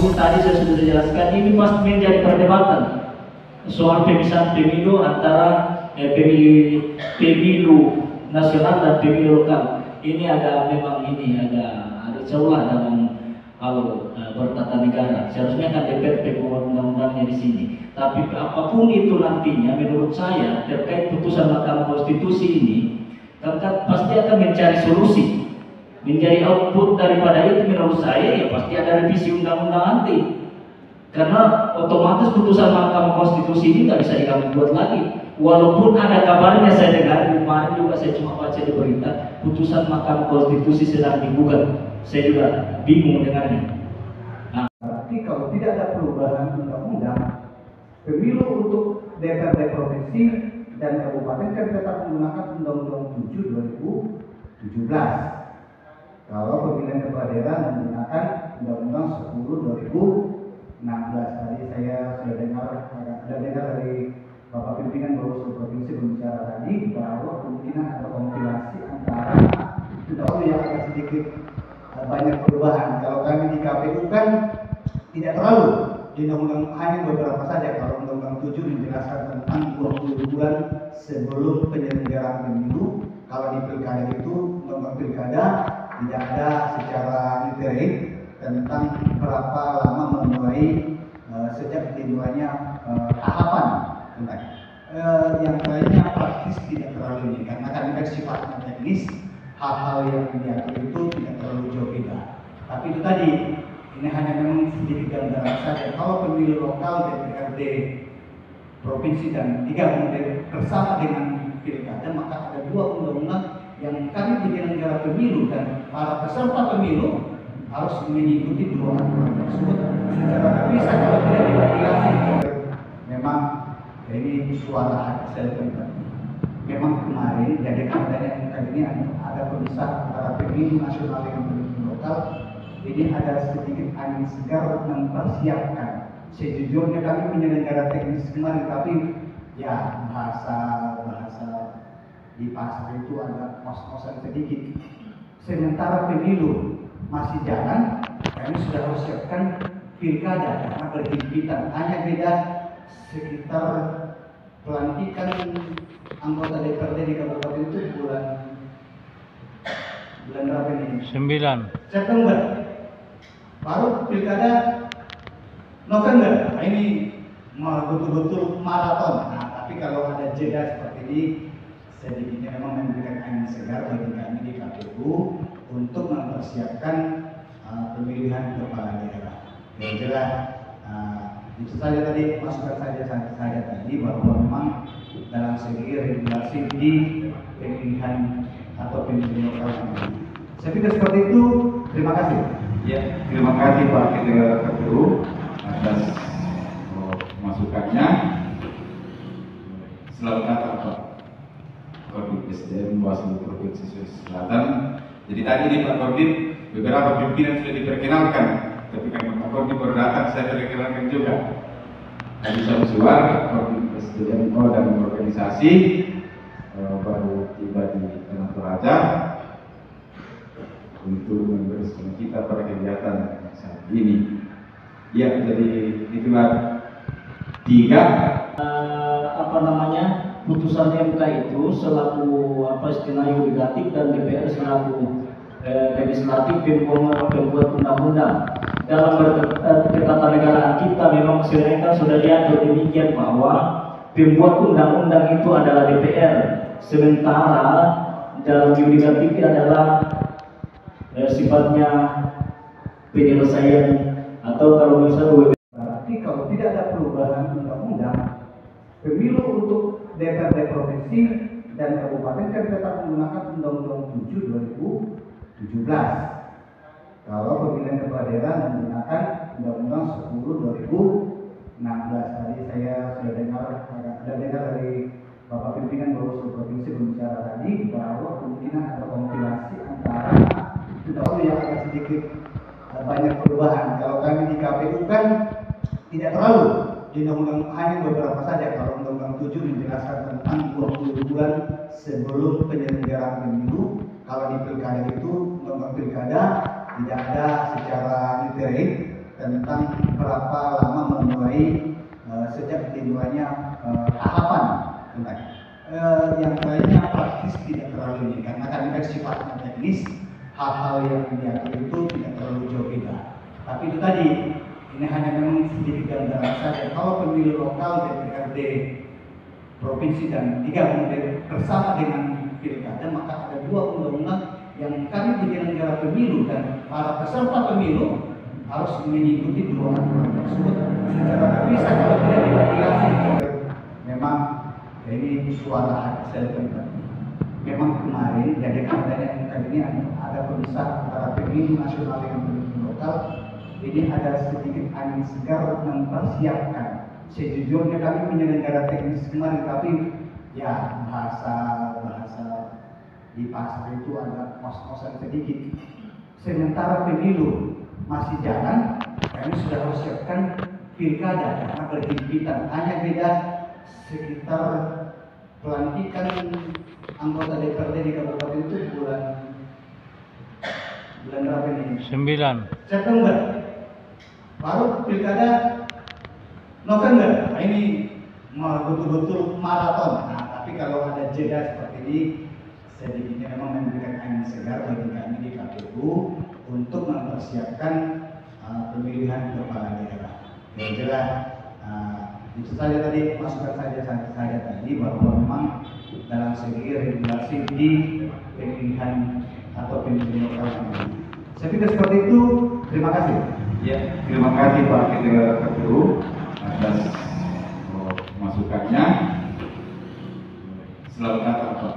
Walaupun tadi saya sudah jelaskan, ini pasti menjadi perdebatan soal pemisahan pemilu antara pemilu nasional dan pemilu lokal. Ini memang ada celah dalam hal bertata negara. Seharusnya kan DPR pembuat undang-undangnya di sini. Tapi apapun itu nantinya, menurut saya terkait putusan Mahkamah Konstitusi ini, kan pasti akan mencari solusi. Menjadi output daripada itu menurut saya ya pasti ada revisi undang-undang nanti. Karena otomatis putusan Mahkamah Konstitusi ini nggak bisa kami buat lagi. Walaupun ada kabarnya saya dengar kemarin juga, saya cuma baca di berita putusan Mahkamah Konstitusi sedang digugat. Saya juga bingung dengarnya. Nah, berarti kalau tidak ada perubahan undang-undang, pemilu untuk DPRD provinsi dan kabupaten kan tetap menggunakan Undang-Undang 7 2017. Kalau pemilihan kepala daerah menggunakan Undang-Undang 10 2016. Tadi saya sudah dengar dari Bapak Pimpinan Bawaslu Provinsi berbicara tadi bahwa kemungkinan ada kompilasi antara undang-undang yang agak sedikit banyak perubahan. Kalau kami di KPU kan tidak terlalu, di undang-undang hanya beberapa saja. Kalau Undang-Undang 7 menjelaskan tentang 20 bulan sebelum penyelenggaraan pemilu. Kalau di pilkada itu, Undang-Undang pilkada tidak ada secara literal tentang berapa lama memulai sejak dimulainya tahapan. Yang lainnya praktis tidak terlalu ini karena kan sifatnya teknis, hal-hal yang diatur itu tidak terlalu jauh beda. Tapi itu tadi, ini hanya memang sedikit gambaran saja. Kalau pemilu lokal DPRD provinsi dan digabung bersama dengan pilkada, maka ada dua undang-undang yang kami penyelenggara pemilu dan para peserta pemilu harus mengikuti dua aturan tersebut secara terpisah kalau tidak diregulasi. Memang ini suara hati saya pribadi. Memang kemarin jadi adanya ini ada pemisah antara pemilu nasional dengan pemilu lokal. Ini ada sedikit angin segar mempersiapkan. Sejujurnya kami penyelenggara teknis kemarin, tapi ya bahasa di pasar itu ada kos-kosan sedikit. Sementara pemilu masih jalan, kami sudah harus siapkan pilkada karena berhimpitan. Hanya beda sekitar pelantikan anggota DPRD di kabupaten itu bulan berapa ini? 9 September. Baru pilkada November. Nah, ini betul-betul maraton. Nah, tapi kalau ada jeda seperti ini, sedikitnya memang memberikan angin segar bagi kami di KPU untuk mempersiapkan pemilihan kepala daerah. Jelas itu saja tadi, masukan saja tadi bahwa memang dalam segi regulasi di pemilihan atau pemilihan lokal ini. Saya pikir seperti itu. Terima kasih. Ya, terima kasih Pak Ketua KPU atas masukannya. Selamat datang Pak Korbit SDM Bawaslu Provinsi Sulawesi Selatan. Jadi tadi di Pak Korbit beberapa pimpinan sudah diperkenalkan, tapi karena Pak Korbit baru datang, saya perkenalkan juga. Tadi Syamsuar, Korbit SDM dan organisasi baru tiba di Tanah Toraja untuk membersihkan kita pada kegiatan saat ini. Ya, jadi itulah 3 putusan MK itu selaku istilahnya yudikatif dan DPR selaku legislatif pembuat undang-undang. Dalam ketatanegaraan kita memang sebenarnya sudah diatur demikian bahwa pembuat undang-undang itu adalah DPR, sementara dalam yudikatif adalah sifatnya penyelesaian atau kalau misalnya berarti kalau tidak ada perubahan undang-undang, pemilu untuk DPRD provinsi dan kabupaten kan tetap menggunakan Undang-Undang 7 2017. Kalau pemilihan kepala daerah menggunakan Undang-Undang 10 2016. Tadi saya sudah dengar dari Bapak Pimpinan Bawaslu Provinsi berbicara tadi bahwa kemungkinan ada kompilasi antara undang-undang yang agak sedikit banyak perubahan. Kalau kami di KPU kan tidak terlalu, di undang-undang hanya beberapa saja. Kalau Undang-Undang 7 menjelaskan tentang 20 bulan sebelum penyelenggaraan pemilu. Kalau di pilkada itu, Undang-Undang pilkada tidak ada secara literal tentang berapa lama memulai sejak dimulainya tahapan tentang yang lainnya praktis tidak terlalu ini karena kan sifatnya teknis, hal-hal yang diatur itu tidak terlalu jauh beda. Tapi itu tadi, ini hanya memang sedikit gambaran saja. Kalau pemilu lokal DPRD provinsi dan 3 bersama dengan pilkada, maka ada 2 undang-undang yang kami penyelenggara pemilu dan para peserta pemilu harus mengikuti 2 undang-undang tersebut secara terpisah kalau tidak diregulasi. Memang ini suara hati saya pribadi. Memang kemarin jadi adanya yang ini ada pemisah antara pemilu nasional dengan pemilu lokal. Ini ada sedikit angin segar mempersiapkan. Sejujurnya kami penyelenggara teknis kemarin, tapi ya bahasa di pasar itu ada kos-kosan sedikit. Sementara pemilu masih jalan, kami sudah persiapkan pilkada karena berhimpitan. Hanya beda sekitar pelantikan anggota DPRD di kabupaten itu bulan berapa ini? 9 September. Baru pilkada November. Nah, ini betul-betul maraton. Nah, tapi kalau ada jeda seperti ini, sedikitnya memang memberikan angin segar bagi kami di KPU untuk mempersiapkan pemilihan kepala daerah. Yang jelas itu saja tadi, masukan saja tadi bahwa memang dalam segi regulasi di pemilihan atau pemilihan lokal ini. Saya pikir seperti itu. Terima kasih. Ya, terima kasih Pak Ketua KPU atas masukannya. Selamat datang Pak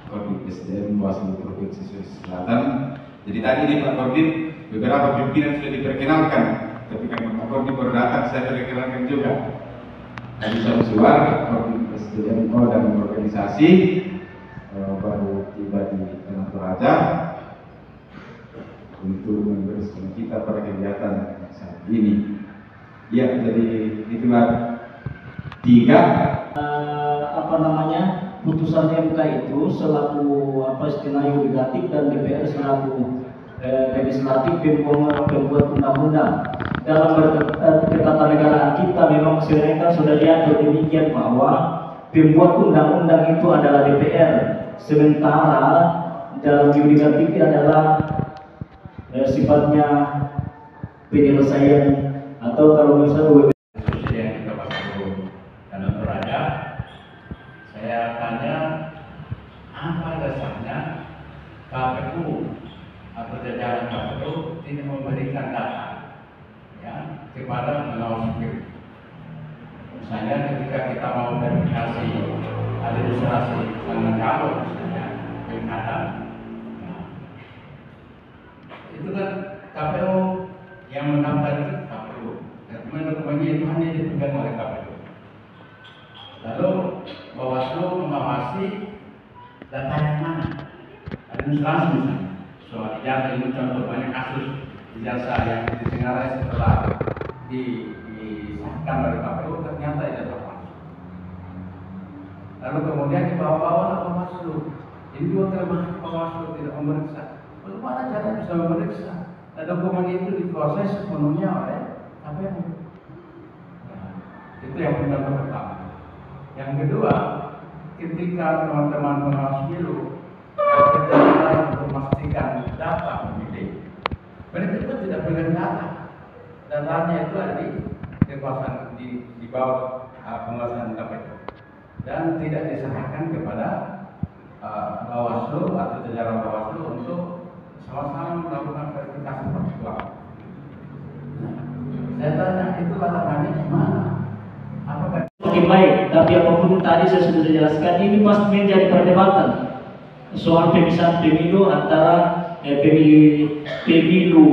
Korbit SDM Bawaslu Provinsi Sulawesi Selatan. Jadi tadi di Pak Korbit beberapa pimpinan sudah diperkenalkan, tapi kan Pak Korbit baru datang, saya perkenalkan juga. Tadi Syamsuar, Korbit SDM dan organisasi baru tiba di Tanah Toraja untuk meneruskan kita pada kegiatan saat ini. Ya, jadi itulah 3 putusan MK itu selaku istilahnya yudikatif dan DPR selaku legislatif pembuat undang-undang. Dalam ketatanegaraan kita memang sebenarnya sudah diatur demikian bahwa pembuat undang-undang itu adalah DPR, sementara dalam yudikatif adalah sifatnya penyelesaian atau kalau misalnya yang kita masuk Tanah Toraja, saya tanya apa dasarnya KPU atau jajaran KPU tidak memberikan data ya kepada pengawas pemilu. Misalnya ketika kita mau verifikasi administrasi dengan calon misalnya pilkada, itu kan KPU yang mendaftar itu KPU. Dokumen-dokumennya itu hanya dipegang oleh KPU. Lalu Bawaslu mengawasi data yang mana? Administrasi misalnya. Soal ijazah ini contoh banyak kasus ijazah yang ditengarai setelah disahkan oleh KPU ternyata ijazah palsu. Lalu kemudian dibawa-bawa oleh Bawaslu. Ini juga kelemahan Bawaslu tidak memeriksa. Bagaimana cara bisa memeriksa? Dan dokumen itu diproses sepenuhnya oleh KPU. Nah, itu yang pertama. Yang kedua, ketika teman-teman pengawas pemilu bekerja untuk memastikan data pemilih, mereka juga tidak pegang data. Datanya itu ada di kekuasaan di bawah penguasaan KPU dan tidak diserahkan kepada Bawaslu atau jajaran Bawaslu untuk sama-sama melakukan verifikasi faktual. Saya tanya itu larangannya gimana? Apakah Oke baik, tapi apapun tadi saya sudah jelaskan, ini pasti menjadi perdebatan soal pemisahan pemilu antara pemilu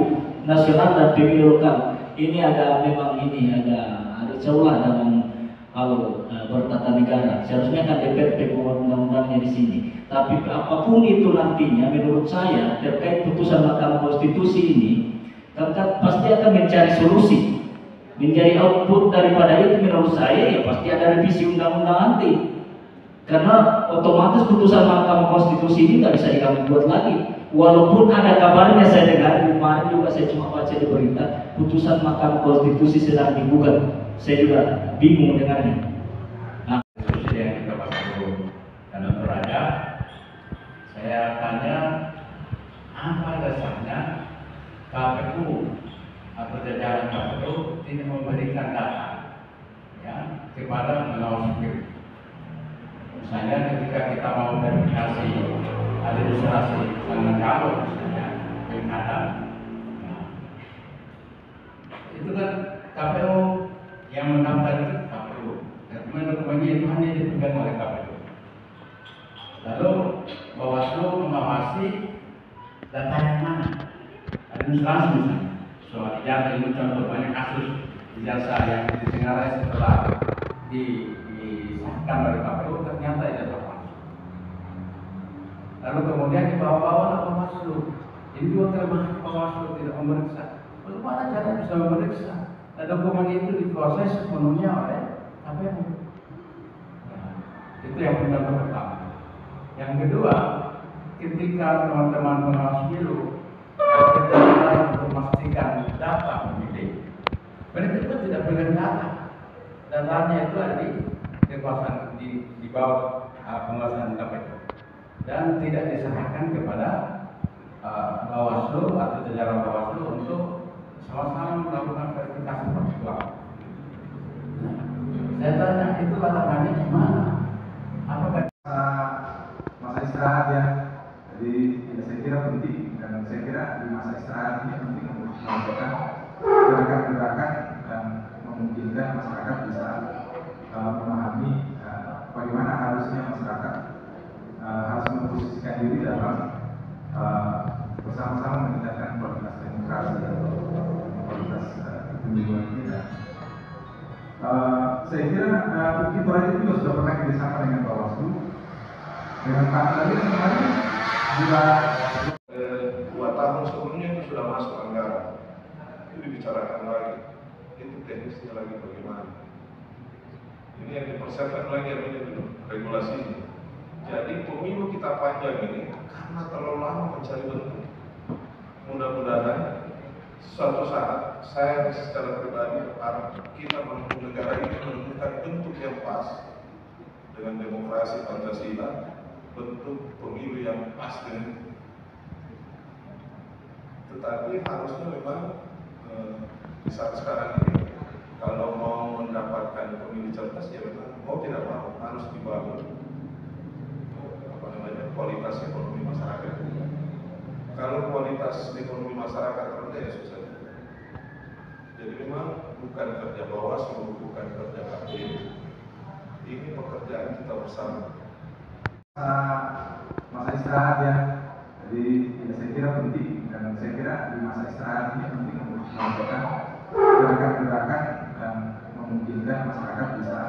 nasional dan pemilu lokal. Ini memang ada celah dalam kalau bertata negara. Seharusnya kan DPR pembuat undang-undangnya di sini. Tapi apapun itu nantinya, menurut saya terkait putusan Mahkamah Konstitusi ini, kan pasti akan mencari solusi, menjadi output daripada itu. Menurut saya ya pasti ada revisi undang-undang nanti, karena otomatis putusan Mahkamah Konstitusi ini nggak bisa dibuat lagi. walaupun ada kabarnya saya dengar kemarin juga saya cuma baca di berita putusan Mahkamah Konstitusi sedang digugat. Saya juga bingung dengarnya. Diskusi yang kita bahas dulu. Dan untuk Raja, saya tanya apa dasarnya KPU atau jajaran KPU tidak memberikan data ya kepada pengawas pemilu. Misalnya ketika kita mau verifikasi administrasi dengan calon misalnya pilkada, nah, itu kan KPU yang mendaftar itu KPU. Dokumen-dokumennya itu hanya dipegang oleh KPU. Lalu Bawaslu mengawasi data yang mana? Administrasi misalnya. Soal ijazah ini contoh banyak kasus ijazah yang ditengarai setelah disahkan oleh KPU ternyata ijazah palsu. Lalu kemudian dibawa-bawa ke Bawaslu. Ini juga kelemahan Bawaslu tidak memeriksa. Bagaimana cara bisa memeriksa? Dan dokumen itu dikuasai sepenuhnya oleh KPU. Nah, itu yang pertama. Yang kedua, ketika teman-teman pengawas pemilu kerja untuk memastikan data pemilih, mereka juga tidak pegang data. Datanya itu ada di kekuasaan di bawah penguasaan KPU dan tidak diserahkan kepada Bawaslu atau jajaran Bawaslu untuk sama-sama melakukan verifikasi faktual. Nah, saya tanya itu larangannya gimana? Apakah masa istirahat ya? Jadi ya, saya kira penting dan saya kira di masa istirahat ini penting untuk melakukan gerakan-gerakan dan memungkinkan masyarakat bisa memahami bagaimana harusnya masyarakat harus memposisikan diri dalam bersama-sama meningkatkan kualitas demokrasi dan kualitas kepemiluan kita. Saya kira itu aja juga sudah pernah kerjasama dengan Bawaslu, dengan Pak tadi kemarin juga 2 tahun sebelumnya itu sudah masuk anggaran, itu dibicarakan lagi, itu teknisnya lagi bagaimana. Ini yang dipersiapkan lagi adanya regulasinya. Jadi pemilu kita panjang ini karena terlalu lama mencari bentuk. Mudah-mudahan suatu saat saya secara pribadi berharap kita menemukan negara ini menemukan bentuk yang pas dengan demokrasi Pancasila, bentuk pemilu yang pas dengan. Tetapi harusnya memang di saat sekarang ini kalau mau mendapatkan pemilu cerdas ya memang mau tidak mau harus dibangun kualitas ekonomi masyarakat. Kalau kualitas ekonomi masyarakat rendah ya susah. Jadi memang bukan kerja Bawaslu, bukan kerja KPU. Ini pekerjaan kita bersama. Masa istirahat ya. Jadi ya, saya kira penting dan saya kira di masa istirahat ini penting untuk melakukan gerakan-gerakan dan memungkinkan masyarakat bisa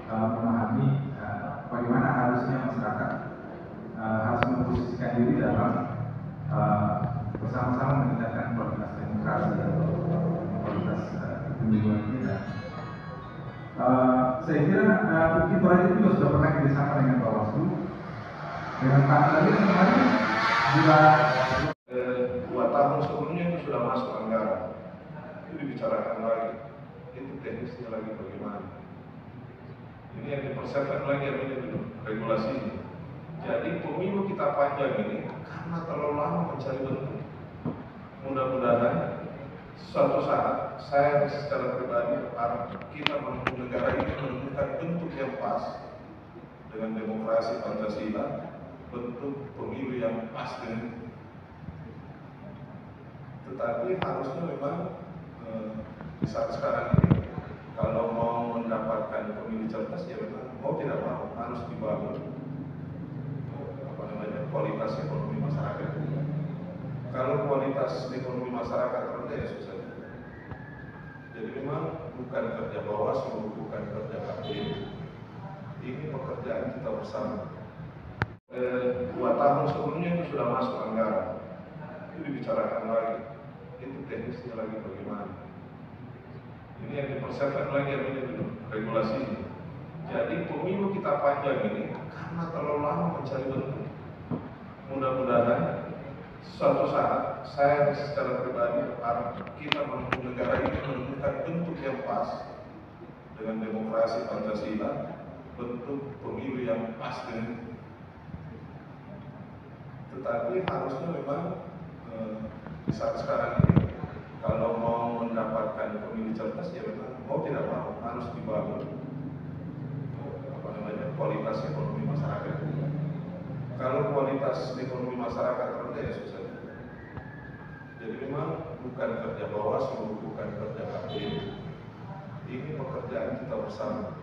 memahami bagaimana harusnya masyarakat harus memposisikan diri dalam bersama-sama meningkatkan kualitas demokrasi dan kualitas kepemiluan kita. Saya kira itu aja juga sudah pernah kerjasama dengan Bawaslu, dengan Pak tadi kemarin juga 2 tahun sebelumnya itu sudah masuk anggaran, itu dibicarakan lagi, itu teknisnya lagi bagaimana. Ini yang dipersiapkan lagi adanya regulasinya. Jadi pemilu kita panjang ini karena terlalu lama mencari bentuk. Mudah-mudahan suatu saat saya secara pribadi berharap kita menemukan negara ini menemukan bentuk yang pas dengan demokrasi Pancasila, bentuk pemilu yang pas dengan. Tetapi harusnya memang di saat sekarang ini kalau mau mendapatkan pemilu cerdas ya memang mau tidak mau harus dibangun kualitas ekonomi masyarakat. Kalau kualitas ekonomi masyarakat rendah ya susah. Jadi memang bukan kerja Bawaslu, bukan kerja KPU. Ini pekerjaan kita bersama. 2 tahun sebelumnya itu sudah masuk anggaran, itu dibicarakan lagi, itu teknisnya lagi bagaimana. Ini yang dipersiapkan lagi adanya regulasinya. Jadi pemilu kita panjang ini karena terlalu lama mencari bentuk. Mudah-mudahan suatu saat saya secara pribadi berharap kita menemukan negara ini menemukan bentuk yang pas dengan demokrasi Pancasila, bentuk pemilu yang pas dengan. Tetapi harusnya memang di saat sekarang ini kalau mau mendapatkan pemilih cerdas ya memang mau tidak mau harus dibangun kualitas ekonomi masyarakat. Kalau kualitas ekonomi masyarakat rendah ya susah. Jadi memang bukan kerja Bawaslu, bukan kerja KPU. Ini pekerjaan kita bersama.